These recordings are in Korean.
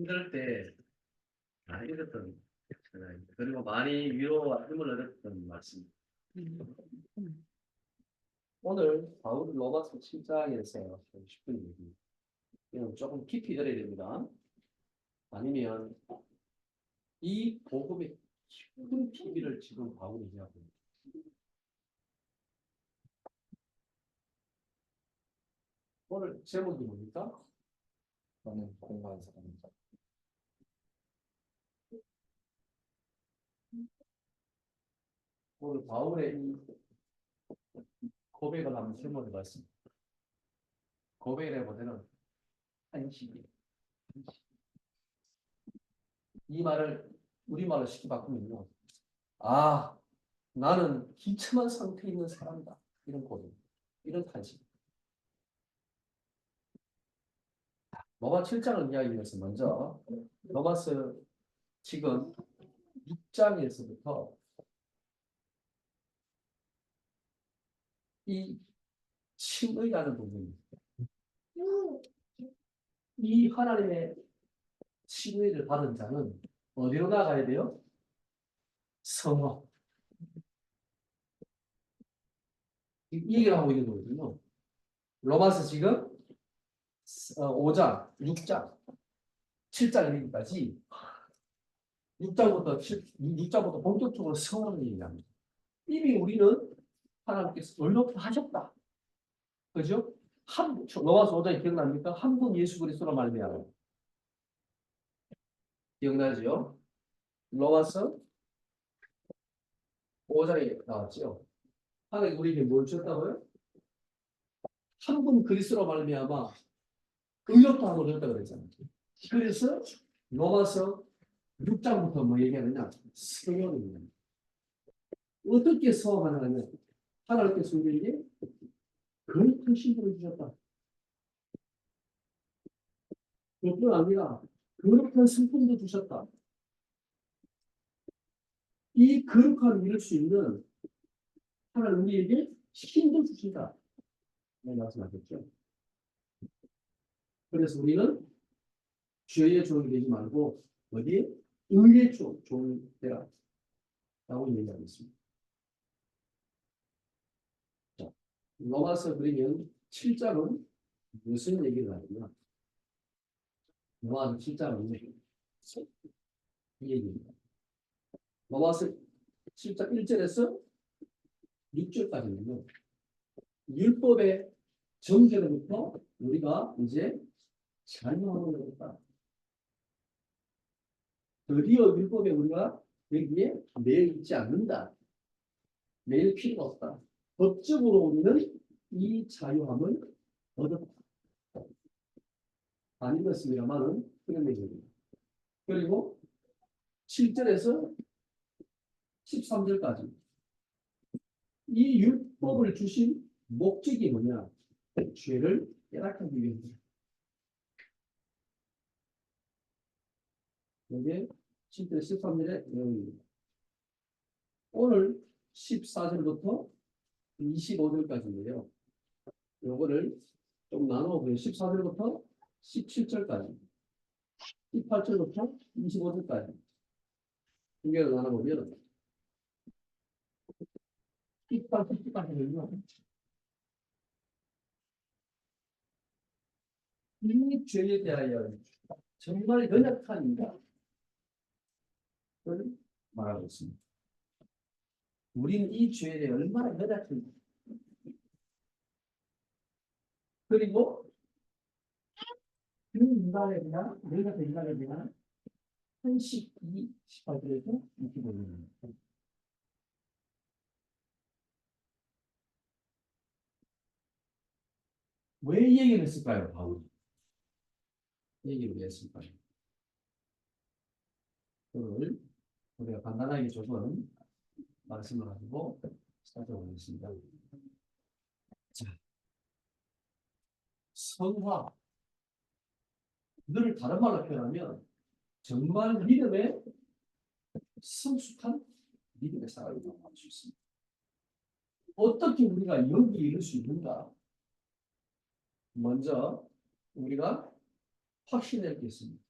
힘들 때 잘 읽었던 전화입니다. 그리고 많이 위로와 힘을 얻었던 말씀. 오늘 바울 로마서 7장에서 하고 싶은 얘기. 이건 조금 깊이 들어야 됩니다. 아니면 이 복음의 깊은 비밀을 지금 바울이 이야기하고 있습니다. 오늘 제목이 뭡니까? 나는 공부한 사람이다. 오늘 바울의 이 고백을 한번 제목을 봤습니다. 고백을 해보면 한식이에요. 이 말을 우리말로 쉽게 바꾸면요. 아, 나는 비참한 상태에 있는 사람이다. 이런 고백, 이런 탄식. 로마 7장을 이야기하면서 먼저 로마서 지금 6장에서부터 이 칭의라는 부분입니다. 이 하나님의 칭의를 받은 자는 어디로 나가야 돼요? 성화. 이 얘기를 하고 있는 거거든요. 로마서 지금 5장, 6장, 7장 여기까지 6장부터 본격적으로 성화를 얘기합니다. 이미 우리는 하나님께서 언급하셨다. 그죠? 로마서 5장이 기억납니까? 한 분 예수 그리스도로 말미암아. 기억나죠? 로마서 5장에 나왔죠. 하나님 우리에게 뭘 주셨다고요? 한 분 그리스도로 말미암아 의롭다고 그랬다 그랬잖아요. 그래서 로마서 6장부터 뭐 얘기하느냐? 성령입니다. 어떻게 성화하느냐? 하나님께서 우리에게 거룩한 신분을 주셨다. 그뿐 아니라 거룩한 성품도 주셨다. 이 거룩함을 이룰 수 있는 하나님 우리에게 힘도 주신다. 네, 말씀하셨죠. 그래서 우리는 죄의 종이 되지 말고 어디에? 의의 종이 되라. 라고 얘기하고 있습니다. 자, 로마서 그러면 7장은 무슨 얘기를 하느냐? 로마서 7장은 이 얘기입니다. 로마서 7장 1절에서 6절까지는요. 율법의 정죄로부터 우리가 이제 자유함을 얻었다. 드디어 율법에 우리가 여기에 매여 있지 않는다. 매일 필요가 없다. 법적으로 우리는 이 자유함을 얻었다. 안 읽었습니다만은 그런 얘기입니다. 그리고 7절에서 13절까지 이 율법을 주신 목적이 뭐냐? 죄를 깨닫기 위해서입니다. 이게 7절 13절의 내용입니다. 오늘 14절부터 25절까지인데요. 요거를 좀 나누어보면 14절부터 17절까지 18절부터 25절까지 두 개를 나눠보면 18, 19까지는요. 이 죄에 대하여 정말 연약한 인간을 말하고 있습니다. 우리는 이 죄에 대해 얼마나 연약한가. 그리고 그 인간에 대한 우리가 그 인간에 대한 12, 18절에서 25절입니다. 왜 이 얘기를 했을까요, 바울이? 이 얘기를 왜 했을까요? 오늘 우리가 간단하게 조금 말씀을 가지고 살펴보겠습니다. 자, 성화. 이거를 다른 말로 표현하면 정말 믿음의 성숙한 믿음의 사람이라고 할 수 있습니다. 어떻게 우리가 여기 이룰 수 있는가? 먼저 우리가 확신할 게 있습니다.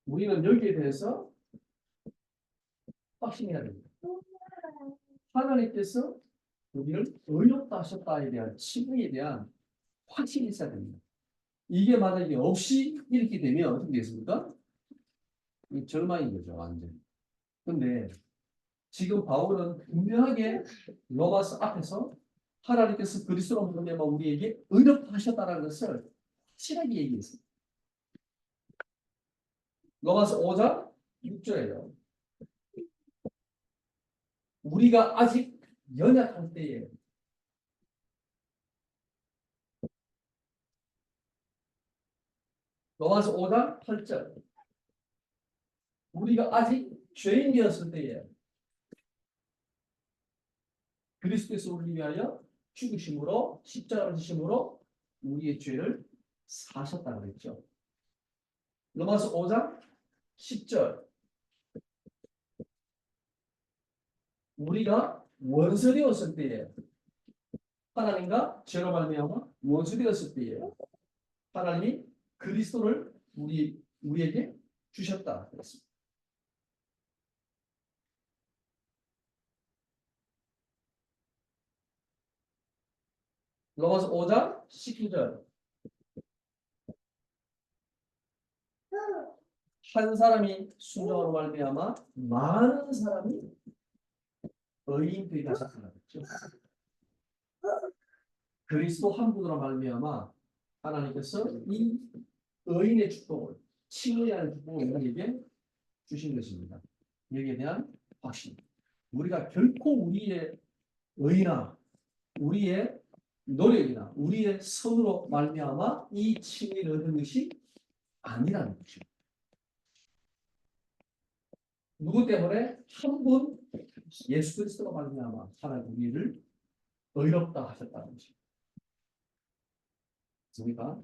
우리는 여기에 대해서 확신해야 됩니다. 하나님께서 우리를 의롭다 하셨다에 대한 칭의에 대한 확신이 있어야 됩니다. 이게 만약에 없이 이렇게 되면 어떻게 되겠습니까? 이 절망인 거죠, 완전. 근데 지금 바울은 분명하게 로마서 앞에서 하나님께서 그리스도로 말미암아 우리에게 의롭다 하셨다는 것을 확실하게 얘기했습니다. 로마서 5장 6절에요. 우리가 아직 연약할 때에 로마서 5장 8절 우리가 아직 죄인이었을 때에 그리스도께서 우리를 위하여 죽으심으로 십자가를 지심으로 우리의 죄를 사셨다고 그랬죠. 로마서 5장 10절 우리가 원수되었을 때에 하나님과 죄로 말미암아 원수되었을 때에 하나님이 그리스도를 우리에게 주셨다 그랬습니다. 로마서 5장 19절 한 사람이 순종으로 말미암아 많은 사람이 의인되게 하셨다 그랬죠. 그리스도 한 분으로 말미암아 하나님께서 이 의인의 축복을 칭의하는 축복을 우리에게 주신 것입니다. 여기에 대한 확신. 우리가 결코 우리의 의나 우리의 노력이나 우리의 선으로 말미암아 이 칭의를 얻은 것이 아니라는 것이죠. 누구 때문에 한 분 예수 그리스도로 말미암아 하나님 우리를 의롭다 하셨다는 것입니다. 우리가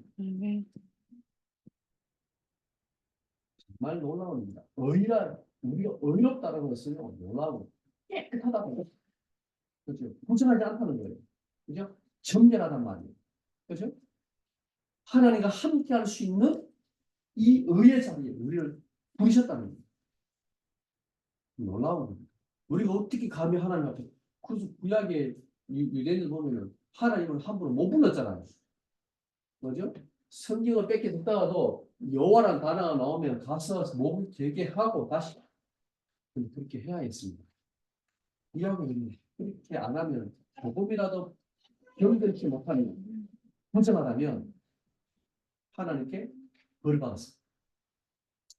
정말 놀라웁니다. 우리가 의롭다는 것은 놀라고 깨끗하다고 그렇죠. 부정하지 않다는 거예요. 그죠? 정결하단 말이에요. 그죠? 하나님과 함께 할 수 있는 이 의의 자리에 우리를 부르셨다는 거예요. 놀라운 겁니다. 우리가 어떻게 감히 하나님 앞에 그래서 구약의 유대인들 보면은 하나님을 함부로 못 불렀잖아요. 뭐죠? 성경을 뺏겨 듣다가도 여호와라는 단어가 나오면 가서 몸을 되게 하고 다시 그렇게 해야 했습니다. 구약은 그렇게 안 하면 조금이라도 경건치 못하면 부정하다면 하나님께 벌 받았습니다.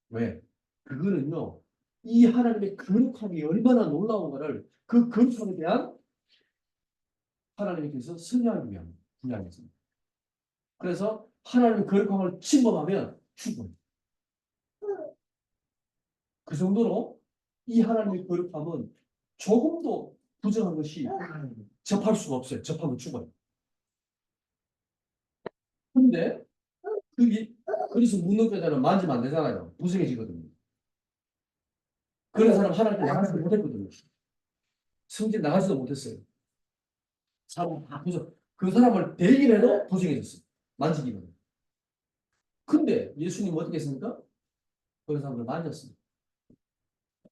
왜? 그거는요. 이 하나님의 거룩함이 얼마나 놀라운 것을 그 거룩함에 대한 하나님께서 승리하기 위한 분야였습니다. 그래서 하나님의 거룩함을 침범하면 죽어요. 그 정도로 이 하나님의 거룩함은 조금도 부정한 것이 접할 수가 없어요. 접하면 죽어요. 근데 그게 그래서 묻는 거잖아요. 만지면 안 되잖아요. 부정해지거든요. 그런 사람 하나님께 나가지도 못했거든요. 성질 나가지도 못했어요. 사람 다 부정. 그 사람을 대기를 해도 부정해졌어요. 만지기만. 근데 예수님 어떻게 했습니까? 그런 사람을 만졌습니다.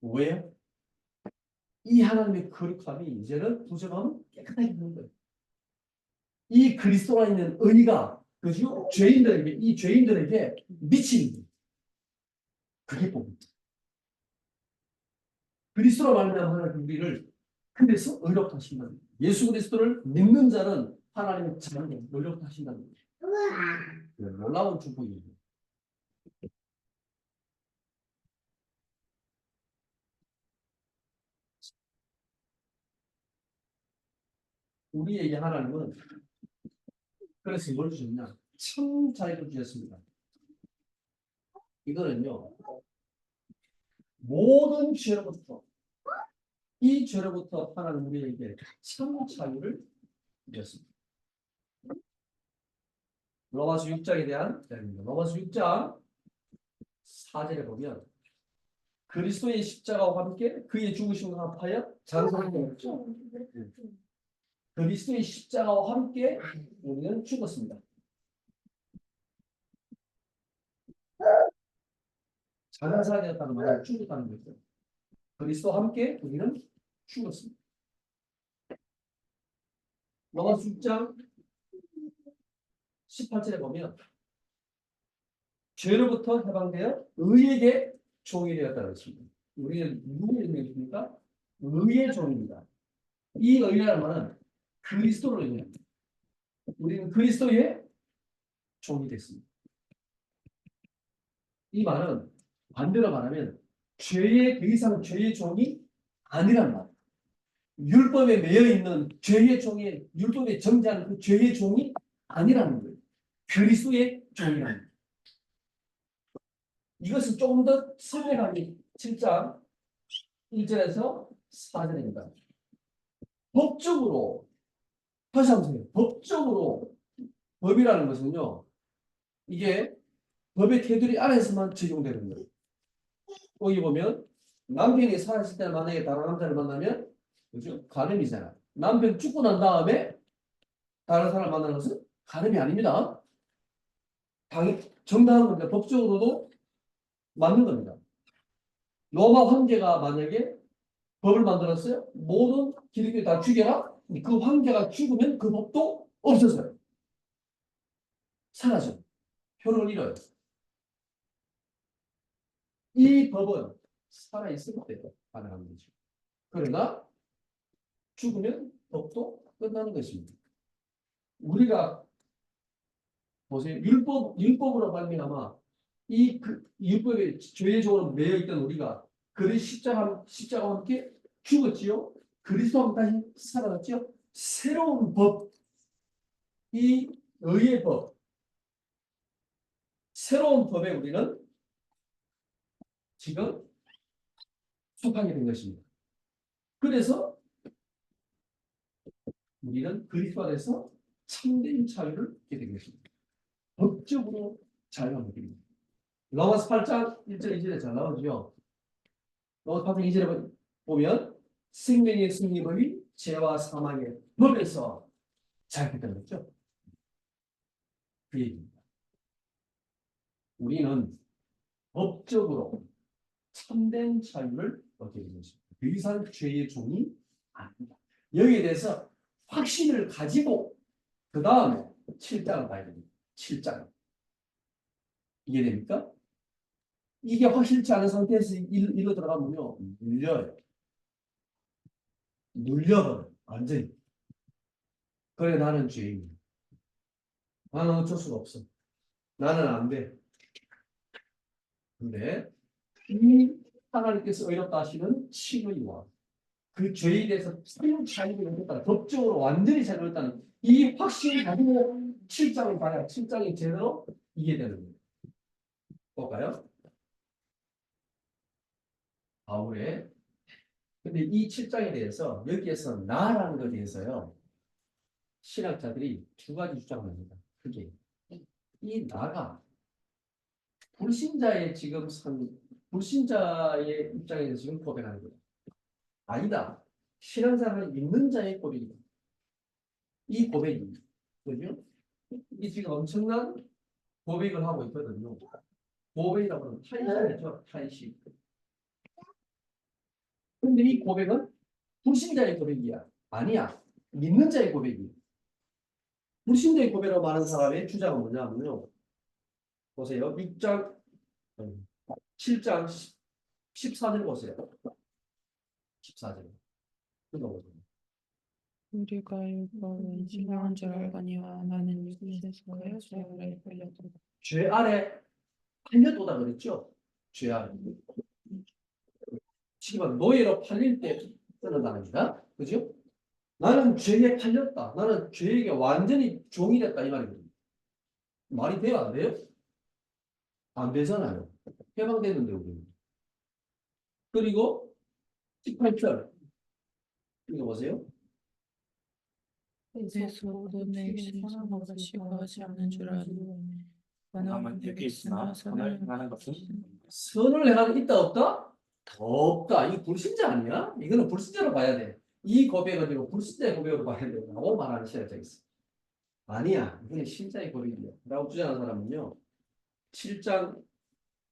왜요? 이 하나님의 거룩함이 이제는 부정하면 깨끗하게 되는 거예요. 이 그리스도가 있는 의가 그죠? 이 죄인들에게 미치는 거예요. 그게 복입니다. 그리스도로 말미암아 하나님 우리를 그래서 의롭다 하신다는 거예요. 예수 그리스도를 믿는 자는 하나님의 자녀로 의롭다 하신다는 거예요. 놀라운 축복입니다. 우리에게 하나님은 그래서 뭘 주셨냐? 참 자유를 주셨습니다. 이거는요. 모든 죄로부터 이 죄로부터 하나님 우리에게 참 자유를 주셨습니다. 로마서 6장에 대한 내용입니다. 로마서 6장 4절에 보면 그리스도의 십자가와 함께 그의 죽으심과 합하여 장사하게 되었죠. 그리스도의 십자가와 함께 우리는 죽었습니다. 가나사가 되었다는 말은 죽었다는 거죠. 그리스도와 함께 우리는 죽었습니다. 로마서 6장 18절에 보면 죄로부터 해방되어 의에게 종이 되었다고 했습니다. 우리는 누구의 종입니까? 의의 종입니다. 이 의라는 말은 그리스도를 의미합니다. 우리는 그리스도의 종이 됐습니다. 이 말은 반대로 말하면 죄의 더 이상 죄의 종이 아니란 말. 율법에 매여 있는 죄의 종이 율법에 정죄하는 그 죄의 종이 아니라는 거예요. 그리스도의 종이라는 거예요. 이것을 조금 더 설명하기 7장 1절에서 4절입니다. 법적으로 다시 한번 보세요. 법적으로 법이라는 것은요. 이게 법의 테두리 안에서만 적용되는 거예요. 여기 보면 남편이 살았을 때 만약에 다른 남자를 만나면 그죠? 간음이잖아. 남편 죽고 난 다음에 다른 사람을 만나는 것은 간음이 아닙니다. 정당한 겁니다. 법적으로도 맞는 겁니다. 로마 황제가 만약에 법을 만들었어요. 모든 기독교 다 죽여라. 그 황제가 죽으면 그 법도 없어져요. 사라져. 효력을 잃어요. 이 법은 살아있을 때 가능한 거죠. 그러나 죽으면 법도 끝나는 것입니다. 우리가 보세요. 율법으로 말미암아 율법의 죄의 종으로 매여 있던 우리가 십자가와 함께 죽었지요. 그리스도와 다시 살아났지요. 새로운 법, 이 의의 법, 새로운 법에 우리는 지금 속하게 된 것입니다. 그래서 우리는 그리스도 안에서 참된 자유를 얻게 된 것입니다. 법적으로 자유한 것입니다. 로마서 8장 1절 2절에 잘 나오죠. 로마서 8장 2절에 보면 생명의 승리법이 죄와 사망의 법에서 자유했다는 거죠. 그 얘기입니다. 우리는 법적으로 참된 자유를 얻게 된 것입니다. 더 이상 죄의 종이 아닙니다. 여기에 대해서 확신을 가지고 그 다음에 7장을 봐야 됩니다. 7장. 이해됩니까? 이게 확실치 않은 상태에서 일로 들어가면요. 눌려요. 눌려버려요. 완전히. 그래 나는 죄인이야. 나는 어쩔 수가 없어. 나는 안 돼. 근데 이 하나님께서 의롭다 하시는 칭의와 그 죄에 대해서 새로운 자유를 얻었다. 법적으로 완전히 자유를 얻었다는 이 확신을 가지고 7장을 봐야 7장이 제대로 이해되는 거예요. 볼까요? 바울의 근데 이 7장에 대해서 여기에서 나라는 것에 대해서요. 신학자들이 두 가지 주장을 합니다. 그게 이 나가 불신자의 입장에서 지금 고백하는 거예요. 아니다. 신앙생활을 믿는 자의 고백이다. 이 고백이 그죠? 이 지금 엄청난 고백을 하고 있거든요. 고백이라고 하면 탄식이죠. 탄식. 근데 이 고백은 불신자의 고백이야. 아니야. 믿는 자의 고백이야. 불신자의 고백이라고 말하는 사람의 주장은 뭐냐면요. 보세요. 6장, 7장 14절 보세요. 14절. 읽어보세요. 우리가 율법은 신령한 줄 알거니와 나는 이곳에서의 죄 아래 걸렸다. 죄 아래 팔려도다 그랬죠? 죄 아래. 지금 노예로 팔릴 때 떠난답니다. 그죠? 나는 죄에 팔렸다. 나는 죄에게 완전히 종이 됐다. 이 말이거든요. 말이 돼요? 안 돼요? 안 되잖아요. 해방됐는데 우리는. 그리고 18절 읽어보세요. 내 속도 내 입술에 것이 거하지 않는 줄 아노니 다만 여기 있으나 선을 행하는 것은 선을 행하는 있다 없다? 없다. 이거 불신자 아니야? 이거는 불신자로 봐야 돼. 이 고백은 이거 불신자의 고백으로 봐야 된다고 말하는 신학자가 있어. 아니야. 이게 신자의 고백이야. 라고 주장하는 사람은요. 7장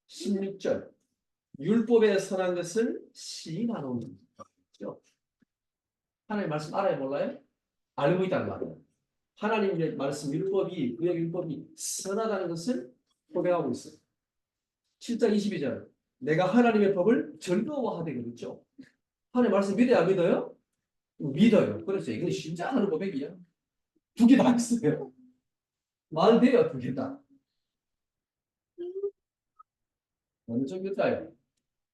16절 율법에 선한 것을 시인하노니. 그죠? 하나님의 말씀 알아요, 몰라요? 알고 있다는 말이에요. 하나님의 말씀, 율법이, 구약 율법이 선하다는 것을 고백하고 있어요. 7장 22절. 내가 하나님의 법을 즐거워하되 그랬죠. 하나님의 말씀 믿어요, 안 믿어요? 믿어요. 그래서 이건 진짜 하는 고백이야. 두 개 다 있어요. 말 돼요, 두 개 다. 어느 쪽일까요?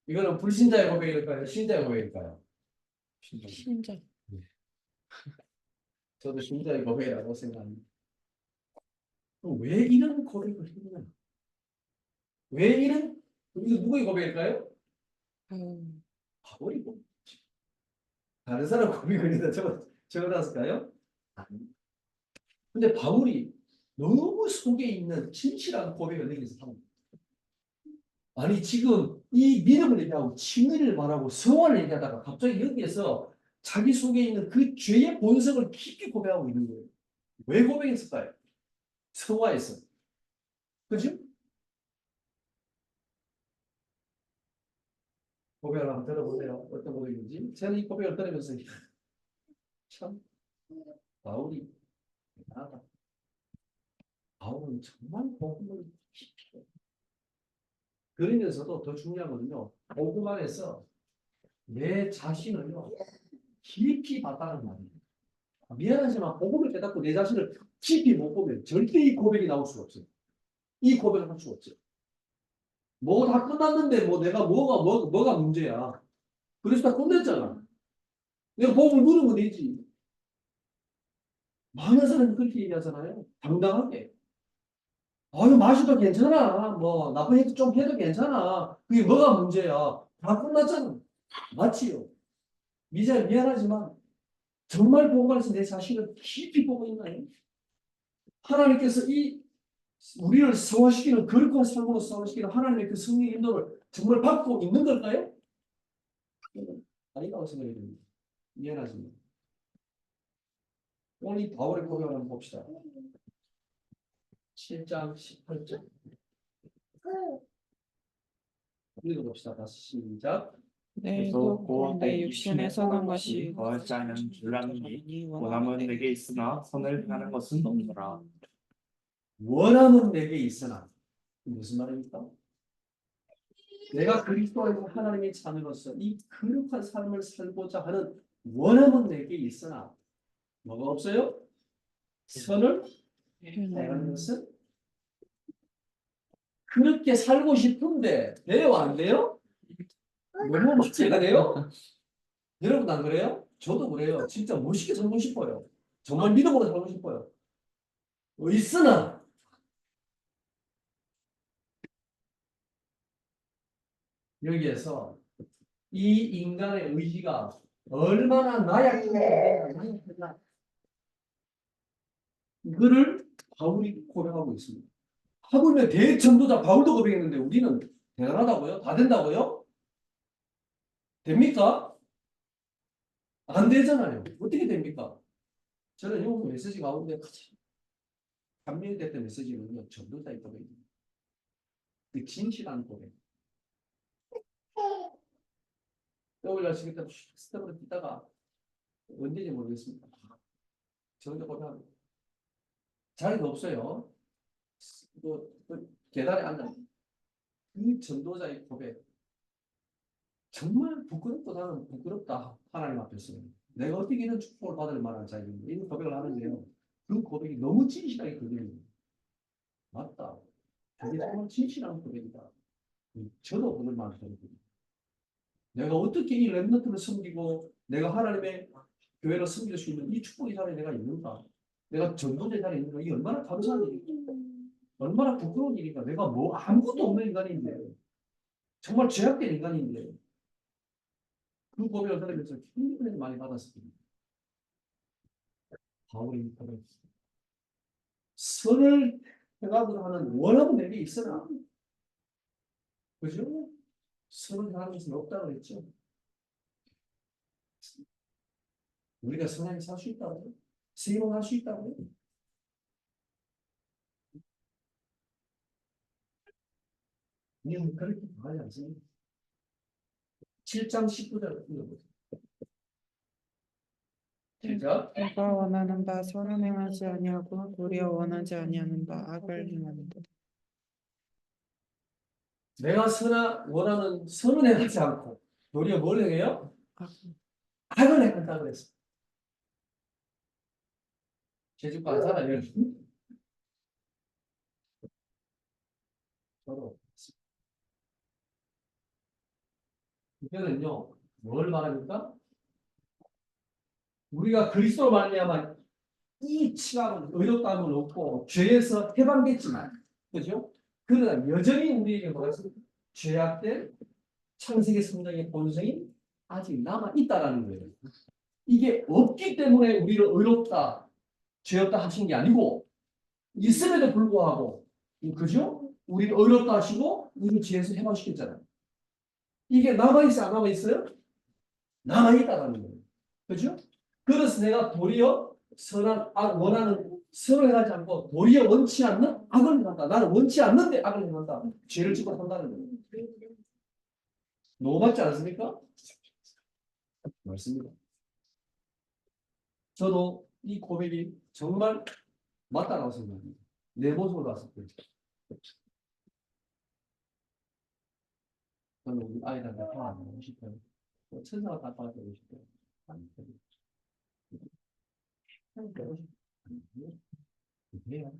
이거는 불신자의 고백일까요? 신자의 고백일까요? 신자. 저도 신자의 고백이라고 생각합니다. 그럼 왜 이런 고백을 했냐? 왜 이런, 이거 누구의 고백일까요? 바울이 고백. 다른 사람 고백을 적어놨을까요? 아니. 근데 바울이 너무 속에 있는 진실한 고백을 여기서 합니다. 아니 지금 이 믿음을 얘기하고 칭의를 말하고 성화를 얘기하다가 갑자기 여기에서 자기 속에 있는 그 죄의 본성을 깊이 고백하고 있는 거예요. 왜 고백했을까요? 성화에서. 그죠? 고백을 한번 들어보세요. 어떤 고백인지. 저는 이 고백을 들으면서 참 바울이 대단하다. 바울은 정말 복음을 깊이 그러면서도 더 중요한 거는요. 복음 안에서 내 자신을요. 깊이 봤다는 말이에요. 미안하지만 복음을 깨닫고 내 자신을 깊이 못 보면 절대 이 고백이 나올 수가 없어요. 이 고백을 할 수가 없어요. 뭐 다 끝났는데 뭐 내가 뭐가 문제야. 그래서 다 끝냈잖아. 내가 복음을 누르면 되지. 많은 사람이 그렇게 얘기하잖아요. 당당하게. 아유 마셔도 괜찮아. 뭐 나쁜 해도 좀 해도 괜찮아. 그게 뭐가 문제야. 다 끝났잖아. 맞지요? 미안하지만 정말 복음 안에서 내 자신을 깊이 보고 있나요? 하나님께서 이 우리를 성화시키는 거룩한 삶으로 성화시키는 하나님의 그 성령 인도를 정말 받고 있는 걸까요? 아니라고 생각이 듭니다. 미안하지만 오늘 이 바울의 고백을 한번 봅시다. 7장 18절 읽어봅시다. 다시 시작. 내도 곧 내 육신에 선한 것이 더하지 않은 줄람니 원함은 내게 있으나 선을 행하는 것은 없노라. 원함은 내게 있으나 무슨 말입니까? 내가 그리스도 안에서 하나님의 자녀로서 이 거룩한 삶을 살고자 하는 원함은 내게 있으나 뭐가 없어요? 선을 행하는 것은 그렇게 살고 싶은데 돼요 안 돼요? 너무 문제가 돼요? 여러분 안 그래요? 저도 그래요. 진짜 멋있게 살고 싶어요. 정말 믿음으로 살고 싶어요. 있으나 여기에서 이 인간의 의지가 얼마나 나약했나 이거를 바울이 고백하고 있습니다. 하물며 대전도자 바울도 고백했는데 우리는 대단하다고요? 다 된다고요? 됩니까? 안 되잖아요. 어떻게 됩니까? 저는 이 메시지 가운데 가장 감명이 됐던 메시지는요. 전도자의 고백입니다. 그 진실한 고백. 떠올려 지금 때 스텝으로 뛰다가 언제인지 모르겠습니다. 전도 고백합니다. 자리도 없어요. 또 계단에 앉아 그 전도자의 고백 정말 부끄럽고 나는 부끄럽다 하나님 앞에서 내가 어떻게 이런 축복을 받을 만한 자인가 이런 고백을 하는데요. 그 고백이 너무 진실하게 들립니다. 맞다. 그게 정말 진실한 고백이다. 저도 그럴 만한 고백입니다. 내가 어떻게 이 렘넌트를 섬기고 내가 하나님의 교회를 섬길 수 있는 이 축복의 자리에 내가 있는가? 내가 전도자 자리에 있는가? 이게 얼마나 감사한 일인가? 얼마나 부끄러운 일인가? 내가 뭐 아무것도 없는 인간인데 정말 죄악된 인간인데 그 고백을 들으면서 굉장히 많이 받았습니다. 바울이 고백했습니다. 선을 행하고자 하는 원함은 내게 있으나 그죠? 선을 행하는 것은 없다고 했죠. 우리가 선하게 살 수 있다고요? 세임을 할 수 있다고요? 우리는 그렇게 말하지 않습니다. 7장 19절 읽어보세요. 시작. 내가 원하는 바 선을 행하지 아니하고 도리어 원하지 아니하는 바 악을 행하는다. 내가 원하는 선을 행하지 않고 도리어 뭘 행해요? 악. 악을 행한다 그랬어. 제주가 안 살아요. 저도. 이거는요, 뭘 말합니까? 우리가 그리스도로 말미암아 이 칭함은 의롭다함을 얻고 죄에서 해방됐지만, 그죠? 그러나 여전히 우리에게 뭐가 있습니까? 죄악된 창세기 성경의 본성이 아직 남아 있다라는 거예요. 이게 없기 때문에 우리를 의롭다, 죄 없다 하신 게 아니고 있음에도 불구하고, 그죠? 우리를 의롭다 하시고 우리를 죄에서 해방시켰잖아요. 이게 남아있어요, 안 남아있어요? 남아있다라는 거예요. 그죠? 그래서 내가 도리어 원하는 선을 행하지 않고 도리어 원치 않는 악을 행한다. 나는 원치 않는데 악을 행한다. 죄를 짓고 산다는 거예요. 너무 맞지 않습니까? 맞습니다. 저도 이 고백이 정말 맞다라고 생각합니다. 내 모습으로 봤을 때. 저는 우리 아이들한테 다안 하고 싶어요. 천사가 다 받아주고 싶어요. 안 돼요. 그래요.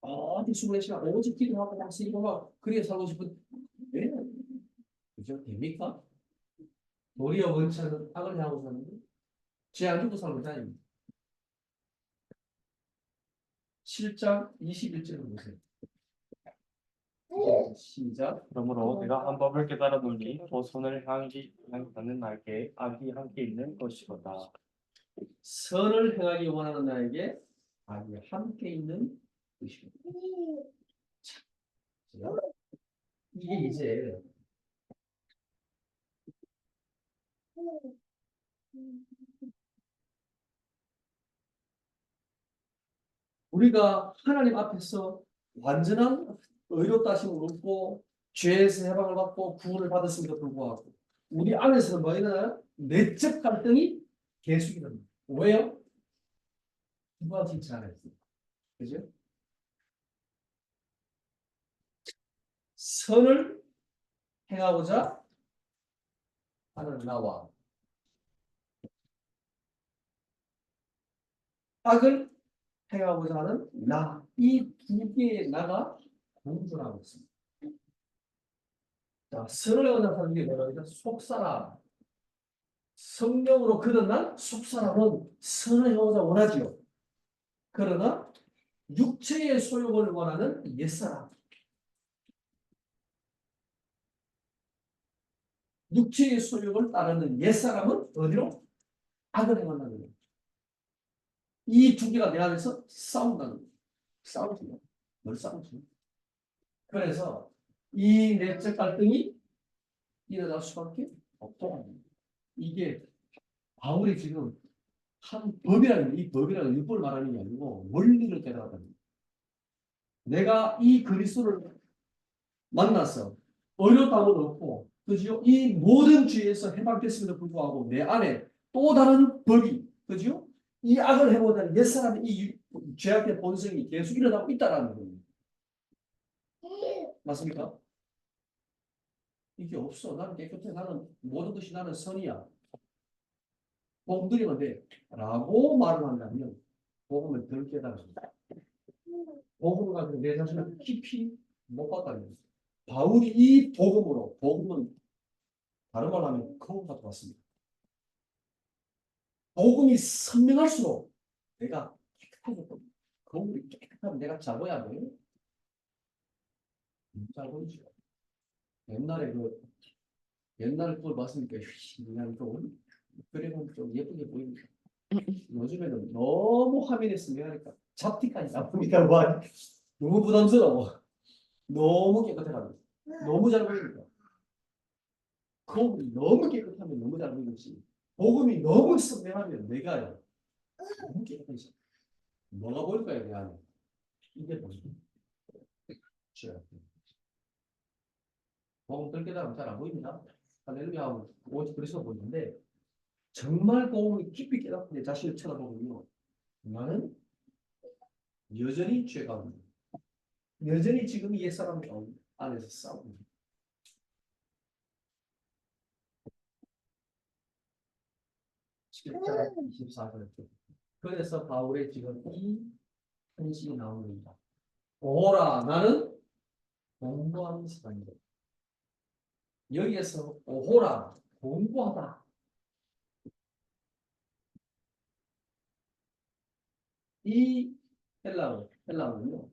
어디 24시간 오직 기도하고 막 쓰고 그래 살고 싶은 왜? 그죠? 됩니까? 도리어 원치 않는 악을 향하고 사는데 죄안 주고 살고 다닙니다. 7장 21절을 보세요. 시작. 그러므로 내가 한 법을 깨달아 보니 또 선을 행하는 나에게 악이 함께 있는 것이로다. 선을 행하기 원하는 나에게 악이 함께 있는 것입니다. 이게 이제 우리가 하나님 앞에서 완전한 의롭다심을 얻고 죄에서 해방을 받고 구원을 받았음에도 불구하고 우리 안에서는 뭐 있나요? 내적 갈등이 계속 일어납니다. 왜요? 누가 진짜 안 했어요. 그죠? 선을 행하고자 하는 나와 악을 행하고자 하는 나, 이 두 개의 나가 공존하고 있습니다. 자, 선을 행하는 게 뭐라고 속사람. 성령으로 거듭난 속사람은 선을 행하고자 원하지요. 그러나 육체의 소욕을 원하는 옛사람. 육체의 소욕을 따르는 옛사람은 어디로? 악을 행한다는 거예요. 이 두 개가 내 안에서 싸운다는 거예요. 싸우지요. 뭘 싸우지? 그래서 이 내적 갈등이 일어날 수밖에 없다는 거예요. 이게 바울이 지금 한 법이라는 이 법이라는 율법을 말하는 게 아니고 원리를 깨달았다는 거예요. 내가 이 그리스도를 만나서 의롭다함을 얻고 그죠? 이 모든 죄에서 해방됐음에도 불구하고 내 안에 또 다른 법이 그죠? 이 악을 해보다는 옛사람의 이 죄악의 본성이 계속 일어나고 있다는 거예요. 맞습니까? 이게 없어. 나는 깨끗해. 나는 모든 것이 나는 선이야. 복음 드리면 돼. 라고 말을 한다면 복음을 덜 깨달았습니다. 복음을 가지고 내 자신을 깊이 못 봤다는 거예요. 바울이 이 복음으로 복음은 다른 말로 하면 거울과 같습니다. 복음이 선명할수록 내가 깨끗하게 거울이 깨끗하면 내가 잘 보여야 돼요. 잘 보이죠. 옛날에 그걸 봤으니까 그냥 좀 그래도 좀 예쁘게 보입니다. 요즘에는 너무 화면에 스며하니까 잡티까지 나옵니다. 너무 부담스러워. 너무 깨끗해가지고 너무 잘 보입니다. 거울이 너무 깨끗하면 너무 잘 보이듯이 복음이 너무 선명하면 내가요 너무 깨끗해져. 뭐가 보일까요? 내 안에 이게 보입니다. 복음 뜰 깨달으면 잘 안 보입니다. 할렐루야 하면 오직 그리스도 보이는데 정말 복음을 깊이 깨닫고 내 자신을 쳐다보면요. 나는 여전히 죄 가운데 여전히 지금 이 옛사람 안에서 싸우고 있는 17장 24절. 그래서 바울의 지금 이 현실이 나오는 겁니다. 오라 나는 공부하는 사람이다. 여기에서 오호라 공부하다. 이 헬라어는요.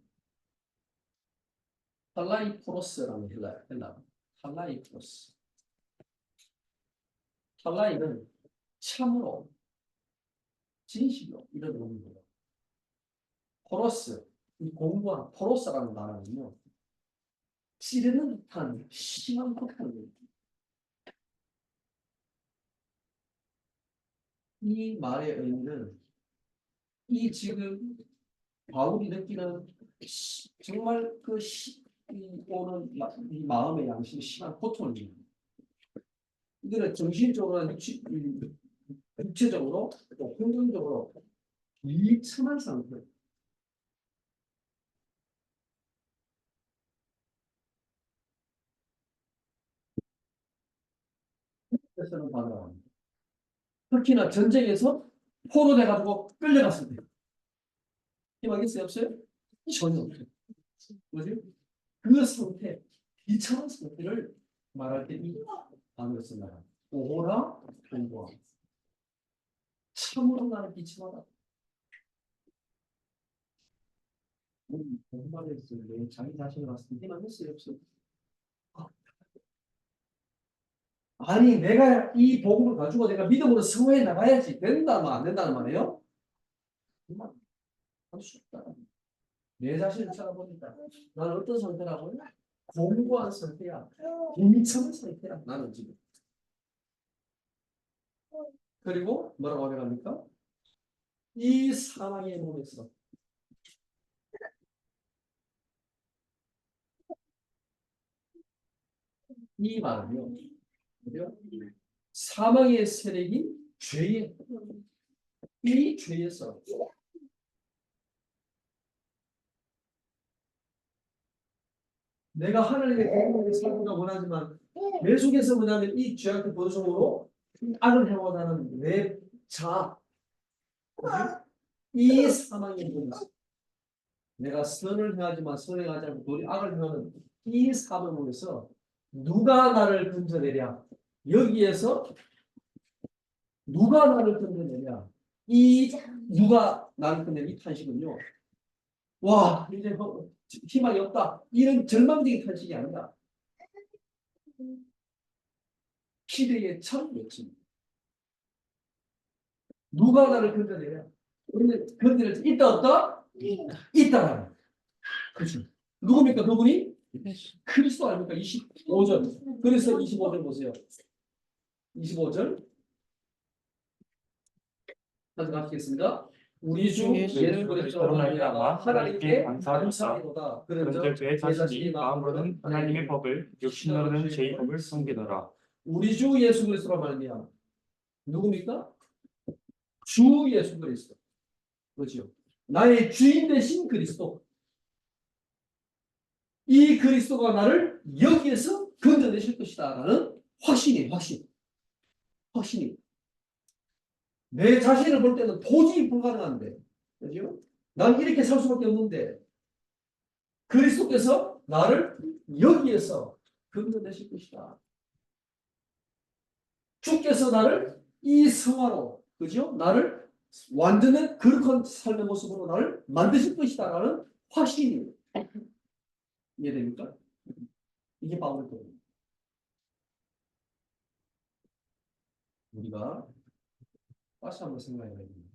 탈라이프로스라는 헬라어. 탈라이프로스. 탈라이는 참으로 진실로 이런 의미입니다. 포로스, 이 공부한 포로스라는 단어는요. 찌르는 듯한 심한 폭탄입니다. 이 말의 의미는 이 지금 바울이 느끼는 정말 이 오는 이 마음의 양심이 심한 고통입니다. 이거는 정신적으로나 육체적으로 또 긍정적으로 비참한 상태. 그래서는 받아갑니다. 특히나 전쟁에서 포로돼가지고 끌려갔을 때 희망 있어요 없어요? 전혀 없어요. 뭐지? 그 상태, 비참한 상태를 말할 때 이 단어를 쓴다. 오호라 공부함. 참으로 나는 비참하다. 공부를 했을 때 자기 자신을 봤을 때 희망 있어요 없어요? 아니 내가 이 복음을 가지고 내가 믿음으로 승화해 나가야지 된다면 안 된다는 말이에요? 정말 할수 없다. 내 자신을 찾아보니까 나는 어떤 상태라고요? 공부한 상태야. 비참한 상태야. 나는 지금. 그리고 뭐라고 하려합니까? 이 사망의 몸에서 이 말은요. 그죠? 사망의 세력인 죄의 이 죄에서 내가 하나님의 공동에 살고자 원하지만 계속해서 뭐냐면 이 죄악의 본성으로 악을 행하다는 내 자, 이 사망의 몸에서 내가 선을 행하지만 선을 행하지 않고 도리 악을 행하는 이 사망에서 누가 나를 건져내랴? 여기에서 누가 나를 건져내랴? 이 누가 나를 건져내랴? 이 탄식은요. 와 이제 희망이 없다. 이런 절망적인 탄식이 아니라 기대의 참 외침. 누가 나를 건져내랴? 우리는 건져낼 수 있다 없다? 있다. 그렇죠. 누굽니까 그분이? 그리스도 아닙니까? 25절. 그래서 25절 보세요. 25절. 다시 가시겠습니다. 우리 주 예수 그리스도로 말미암아 하나님께 감사하리로다. 그런즉 내 자신이 마음으로는 하나님의 법을 육신으로는 제 법을 섬기노라. 우리 주 예수 그리스도로 말미암아 누굽니까? 주 예수 그리스도. 그렇죠. 나의 주인 되신 그리스도. 이 그리스도가 나를 여기에서 건져내실 것이다 라는 확신이. 내 자신을 볼 때는 도저히 불가능한데, 그죠? 난 이렇게 살 수밖에 없는데, 그리스도께서 나를 여기에서 건져내실 것이다. 주께서 나를 이 성화로, 그죠? 나를 완전한 거룩한 삶의 모습으로 나를 만드실 것이다 라는 확신이. 이해됩니까? 이게 바울의 뜻입니다. 우리가 다시 한번 생각해야 됩니다.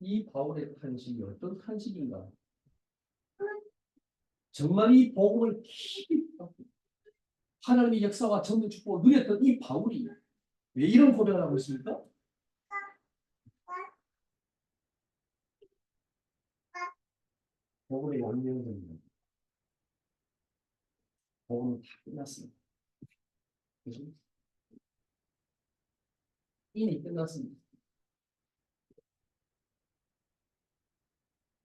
이 바울의 탄식이 어떤 탄식인가? 정말 이 복음을 깊이 하나님의 역사와 전능 축복을 누렸던 이 바울이 왜 이런 고백을 하고 있습니까? 복음의 양면입니다. 복음은 다 끝났습니다. 그죠? 이미 끝났습니다.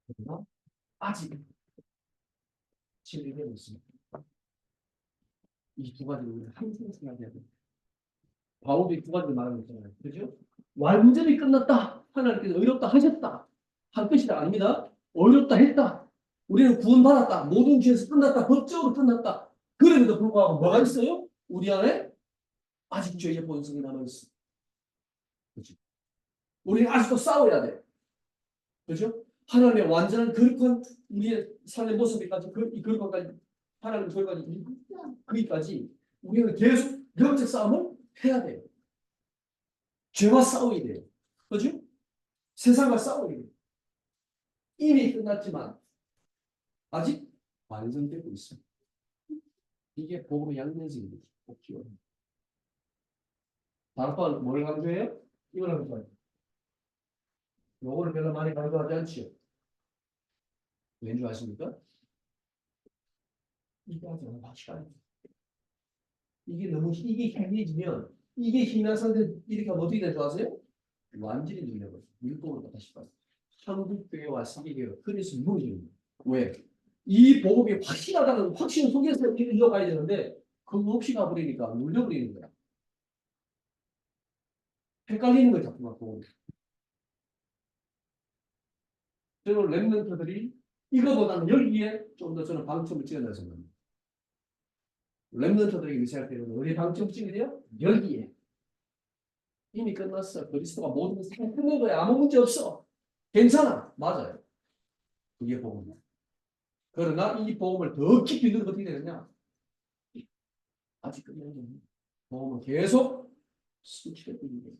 그러나 아직 진리가 있습니다. 이 두 가지를 우리가 항상 생각해야 됩니다. 바울이 두 가지를 말하고 있잖아요. 그죠? 완전히 끝났다. 하나님께서 의롭다 하셨다. 할 것이다. 아닙니다. 의롭다 했다. 우리는 구원받았다. 모든 죄에서 끝났다. 법적으로 끝났다. 그럼에도 불구하고 뭐가 있어요? 우리 안에 아직 죄의 본성이 남아있어. 그죠? 우리는 아직도 싸워야 돼. 그죠? 하나님의 완전한 거룩한 우리의 삶의 모습까지 이 거룩한까지 하나님 거룩까지 거기까지 우리는 계속 영적 싸움을 해야 돼요. 죄와 싸워야 돼요. 그죠? 세상과 싸워야 돼요. 이미 끝났지만 아직 완성되고 있습니다. 이게 복음의 양면성입니다. 다음번 뭘 강조해요? 이걸 강조해요. 요거를 별로 많이 강조하지 않지요. 왠지 아십니까? 이게 아주 확실합니다. 이게 강해지면 이게 힘난 상태 이렇게 하면 어떻게 될줄 아세요? 완전히 눌려버려요. 밀도로 다시 봐요. 한국교회와 세계교회 그래서 무너집니다. 왜? 이 복음이 확실하다는 확신 속에서 흘러가야 되는데 그거 없이 가버리니까 눌려버리는 거야. 헷갈리는 거야 자꾸만 복음이. 저는 랩런트들이 이거보다는 여기에 좀 더 저는 방점을 찍어야 생각합니다. 랩런트들에게 생각할 때는 어디에 방점 찍어야 돼요? 여기에. 이미 끝났어. 그리스도가 모든 것을 다 끝낸 거야. 아무 문제 없어. 괜찮아. 맞아요. 그게 복음이야. 그러나 이 복음을 더 깊이 누르면 어떻게 되느냐? 아직 끝난 게 아니야. 복음은 계속 수치되고 있는 거야.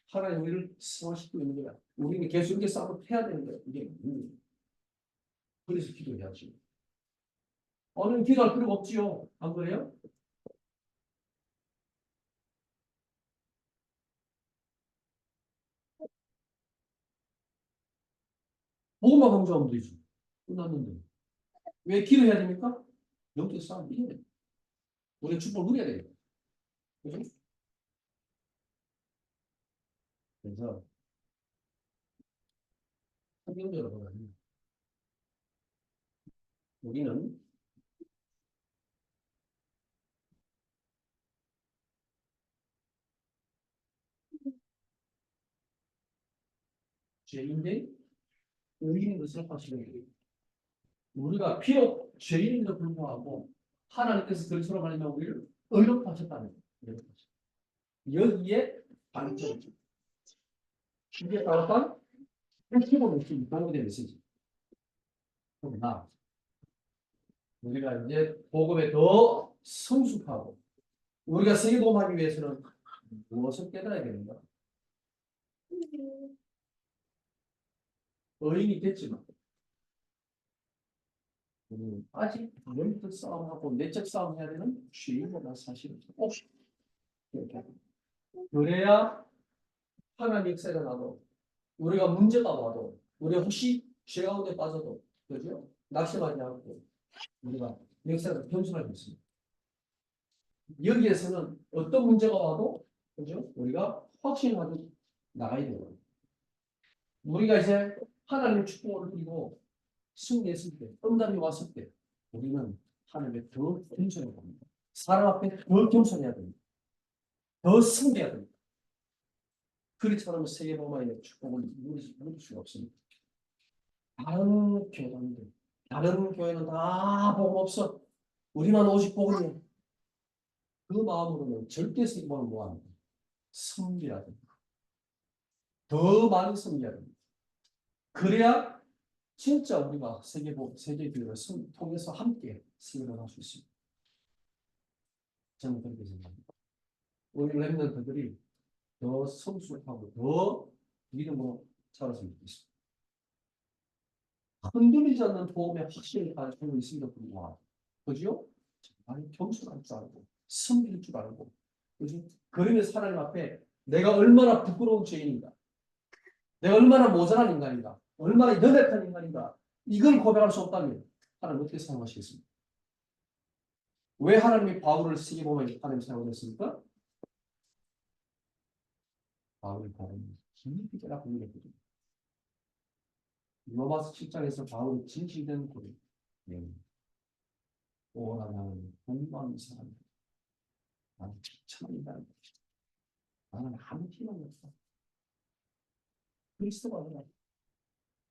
하나님 우리를 승화시키고 있는 거야. 우리는 계속 이렇게 싸움을 해야 되는 거야. 이게 그래서 기도해야지. 어느 기도할 필요가 없지요. 안 그래요? 복음만 강조하면 되지. 끝났는데. 왜 기도해야 됩니까? 영적 싸움 이겨야 돼. 우리는 축복을 누려야 돼. 그죠? 그래서 성경적으로 보면 우리는 죄인데 의인인 것을 확실히 해요. 우리가 비록 죄인임에도 불구하고 하나님께서 그리스도로 말미암아 우리를 의롭다 하셨다는 거예요. 여기에 반점이죠. 이게 따뜻한 핵심은 메시지, 보고된 메시지. 그러나 우리가 이제 복음에 더 성숙하고 우리가 세계복음하기 위해서는 무엇을 깨달아야 되는가? 의인이 됐지만 아직 영적 싸움하고 내적 싸움해야 되는 죄인보다 사실은 꼭 이렇게 그래야 하나님 역사가 나도 우리가 문제가 와도 우리가 혹시 죄 가운데 빠져도 그죠? 낙심하지 않고 우리가 역사가 겸손할 수 있습니다. 여기에서는 어떤 문제가 와도 그죠? 우리가 확신을 가지고 나가야 돼요. 우리가 이제 하나님의 축복을 누리고 승리했을 때, 응답이 왔을 때 우리는 하나님의 더 겸손해야 됩니다. 사람 앞에 더 겸손해야 됩니다. 더 승리해야 됩니다. 그렇지 않으면 세계복음의 축복을 누릴 수가 없습니다. 다른 교단들, 다른 교회는 다 복음 없어. 우리만 오직 복음이야. 그 마음으로는 절대 세계복음을 못합니다. 승리해야 됩니다. 더 많이 승리해야 됩니다. 그래야 진짜 우리가 세계교회를 통해서 함께 승리를 할 수 있습니다. 저는 그렇게 생각합니다. 우리 랩런트들이 더 성숙하고 더 믿음으로 자랐으면 좋겠습니다. 흔들리지 않는 복음의 확신을 가지고 있음에도 불구하고, 그죠? 많이 겸손할 줄 알고, 섬길 줄 알고, 그죠? 그러면서 하나님 앞에 내가 얼마나 부끄러운 죄인인가, 내가 얼마나 모자란 인간인가, 얼마나 연약한 인간인가, 이걸 고백할 수 없다면 하나님 어떻게 사용하시겠습니까? 왜 하나님이 바울을 쓰기 보면 하나님 생각을 했습니까? 바울이 바울은 깊이 깨닫고 있거든요. 로마서 7장에서 바울이 진실된 고백. 오라 나는 공부하는 사람. 나는 비참하다. 나는 아무 희망 없다. 그리스도가 아니라.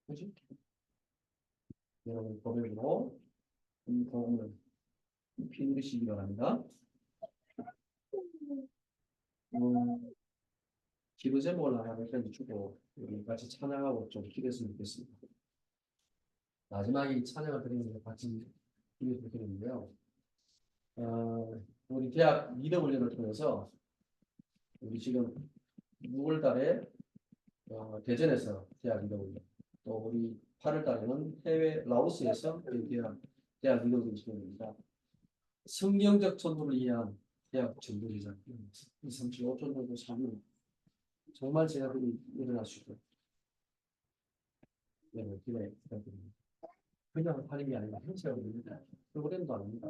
그지? 여러분 고백으로 이 복음을 깊이 누리시기 바랍니다. 기도 제목을 하나 몇 가지 주고 우리 같이 찬양하고 좀 기도했으면 좋겠습니다. 마지막에 이 찬양을 드리면서 같이 기도를 드리는데요. 우리 대학 리더훈련을 통해서 우리 지금 6월 달에 대전에서 대학 리더훈련, 또 우리 8월 달에는 해외 라오스에서 대학 리더훈련이 진행됩니다. 성경적 전도를 위한 대학 전도제자 35천 정도 사는 정말 제자들이 일어날 수 있도록 기도해 부탁드립니다. 그냥 하는 게 아니라 행사가 됩니다. 프로그램도 아닙니다.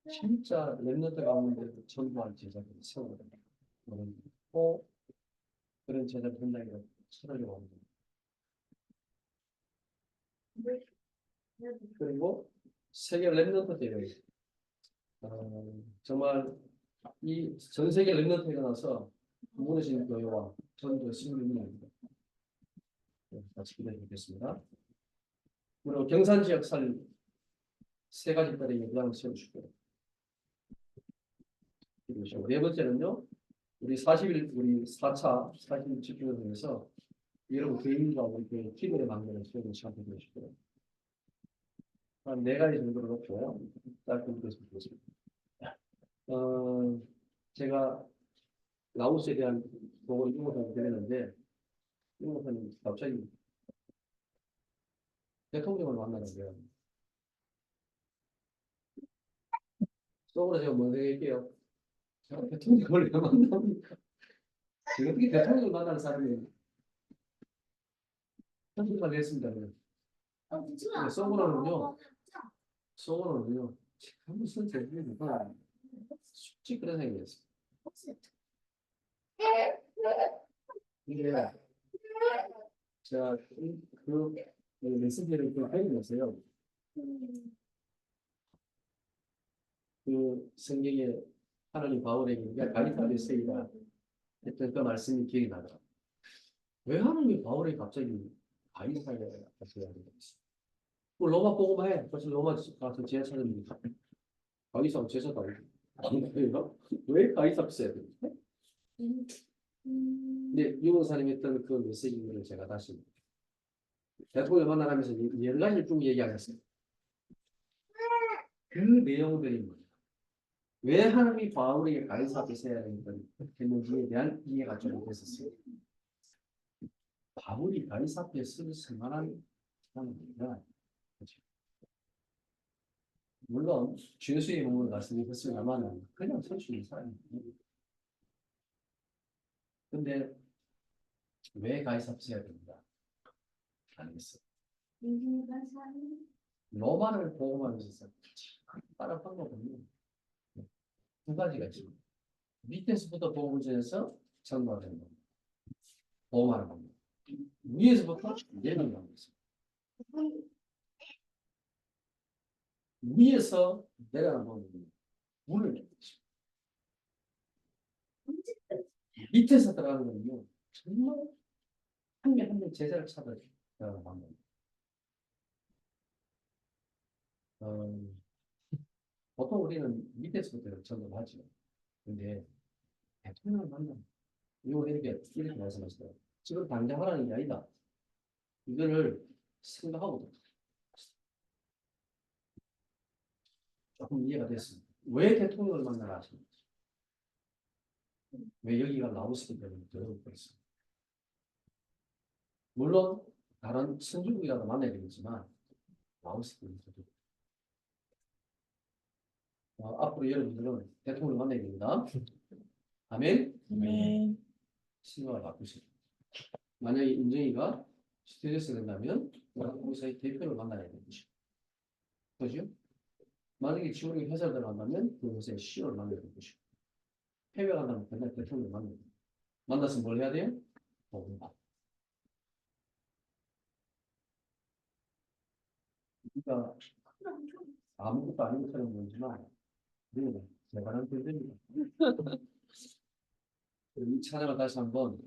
진짜 랩런트 가운데 전도할 제자들을 세워야 됩니다. 또 그런 제자들 현장에 찾아려고 합니다. 그리고 세계 랩런트 대회 정말 이 전 세계 랩런트가 일어나서 무너진 교회와 전도 승리입니다. 같이 기도해 보겠습니다. 그리고 경산 지역 살 세 가지 딸의 예배당을 세워주고 네 번째는요. 우리 40일 우리 4차 40일 집중을 통해서 여러분 개인과 우리 교회 기도의 망대를 세우는 시간 되시고요. 한 네 가지 정도로 놓고 짧게 보겠습니다. 제가 라오스에 대한 보고 이모사를 드렸는데 이모사님 갑자기 대통령을 만나는데요. 속으로 제가 먼저 얘기할게요. 제가 대통령을 왜 만납니까? 제가 어떻게 대통령을 만나는 사람이에요? 선수가 됐습니다. 속으로는요. 무슨 대통령이니까 솔직히 그런 생각이었어요. 이게 제가 그 메시지를 좀 확인했어요. 그 성경에 하나님 바울에게 가이사랴 세이라 했던 그 말씀이 기억이 나더라고요. 왜 하나님이 바울에게 갑자기 가이사랴 가서야 되겠어요? 그 로마 보고만 해. 벌써 로마 가서 제자 찾습니다. 가이사 제자도 아니고 왜 가이사 써야 돼? 근데 유목사님이 했던 그 메시지를 제가 다시 대통령 만나면서 11가지를 쭉 얘기하셨어요. 그 내용들이 뭐예요? 왜 하나님이 바울에게 가이사 앞에 서야 됐는지에 대한 이해가 좀 됐었어요. 바울이 가이사 앞에 쓸 만한 사람입니다. 그렇죠? 물론 죄수의 몸을 말씀드렸습니다만 그냥 설 수 있는 사람이에요. 근데 왜 가이사 앞에 서야 됩니다? 알겠어요. 로마를 복음하면서 다른 방법은 두 가지가 있습니다. 밑에서부터 복음을 전해서 전도하는 겁니다. 복음하는 겁니다. 위에서부터 내려가는 겁니다. 위에서 내려가는 겁니다. 물을 내는 것입니다. 밑에서 들어가는 거는요. 정말 한 명 한 명 제자를 찾아 들어가는 방법입니다. 보통 우리는 밑에서부터 전도를 하죠. 근데 대통령을 만나면 이거 이렇게 말씀하시더라고요. 지금 당장 하라는 게 아니다. 이거를 생각하고 조금 이해가 됐습니다. 왜 대통령을 만나라 하십니까? 왜 여기가 라오스기 때문에 더더욱 그렇습니다. 물론 다른 선진국이라도 만나야 되겠지만 라오스 때문에 더더욱 앞으로 여러분들은 대통령을 만나야 됩니다. 아멘? 네. 생각을 바꾸시죠. 만약에 인정이가 스트레스 된다면 우리사의 대표를 만나야 되는 것이죠. 그죠? 만약에 지원이 회사 들어간다면 그 회사의 CEO를 만나야 되는 것이고 해외 간다면 그날 대통령을 만나야 돼. 만나서 뭘 해야 돼요? 보험다. 그러니까 아무것도 아닌 것처럼 보이지만 우리는 대단한 분들입니다. 이 찬양을 다시 한번